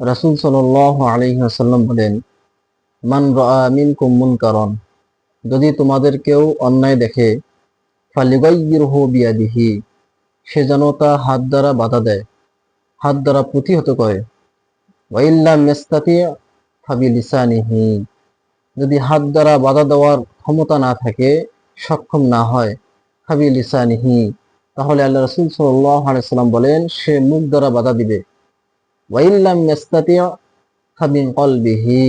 রাসূল সাল্লাল্লাহু আলাইহি ওয়াসাল্লাম বলেন, মান রাআ মিনকুম মুনকারান, যদি তোমাদের কেউ অন্যায় দেখে, ফালিগাইয়িরহু বিয়াদিহি, সে যেন তা হাত দ্বারা বাধা দেয়, হাত দ্বারা প্রতিহত করে। ওয়া ইল্লাম ইয়াস্তাতি ফাবিলিসানিহি, যদি হাত দ্বারা বাধা দেওয়ার ক্ষমতা না থাকে, সক্ষম না হয়, ফাবিলিসানিহি, তাহলে আল্লাহ রাসূল সাল্লাল্লাহু আলাইহি ওয়াসাল্লাম বলেন সে মুখ দ্বারা বাধা দিবে। ওয়া ইল্লাম ইয়াস্তাতি ফাবিন কলবিহি,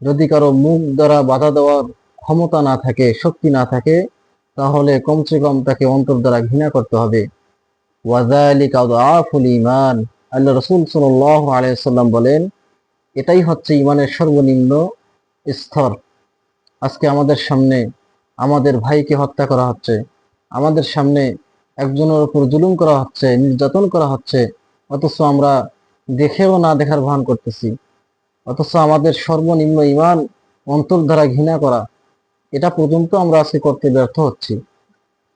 যদি কারো মুখ দ্বারা বাধা দেওয়ার ক্ষমতা না থাকে, শক্তি না থাকে, তাহলে কমসে কম তাকে অন্তর দ্বারা ঘৃণা করতে হবে। ওয়াযালিকা আযআফুল ঈমান, আল্লাহ রাসূল সাল্লাল্লাহু আলাইহি ওয়াসাল্লাম বলেন এটাই হচ্ছে ঈমানের সর্বনিম্ন স্তর। আজকে আমাদের সামনে আমাদের ভাইকে হত্যা করা হচ্ছে, আমাদের সামনে একজনের উপর জুলুম করা হচ্ছে, নির্যাতন করা হচ্ছে, অথচ আমরা দেখেও না দেখার ভান করতেছি। অথচ আমাদের সর্বনিম্ন ঈমান অন্তর দ্বারা ঘৃণা করা, এটা পর্যন্ত আমরা আজকে করতে ব্যর্থ হচ্ছি।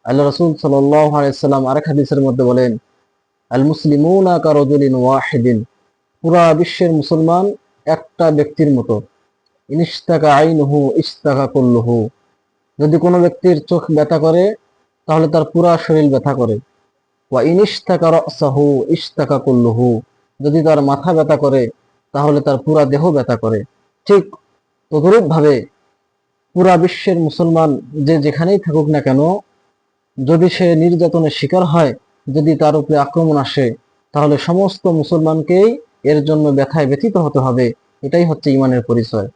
আল্লাহ রাসূল সাল্লাল্লাহু আলাইহি ওয়াসাল্লাম আরেক হাদিসের মধ্যে বলেন, আল মুসলিমুনা কারাজুলিন ওয়াহিদিন, পুরা বিশ্বের মুসলমান একটা ব্যক্তির মতো। ইনিশতাকা আইনুহু ইশতাকা কুল্লুহু, যদি কোনো ব্যক্তির চোখ ব্যথা করে তাহলে তার পুরা শরীর ব্যথা করে। ওয়া ইনিশতাকা রাসাহু ইশতাকা কুল্লুহু, যদি তার মাথা ব্যথা করে তাহলে তার পুরা দেহ ব্যথা করে। ঠিক তদরূপ ভাবে পুরা বিশ্বের মুসলমান যে যেখানেই থাকুক না কেন, যদি সে নির্যাতনের শিকার হয়, যদি তার উপরে আক্রমণ আসে, তাহলে সমস্ত মুসলমানকেই এর জন্য ব্যথায় ব্যথিত হতে হবে। এটাই হচ্ছে ঈমানের পরিচয়।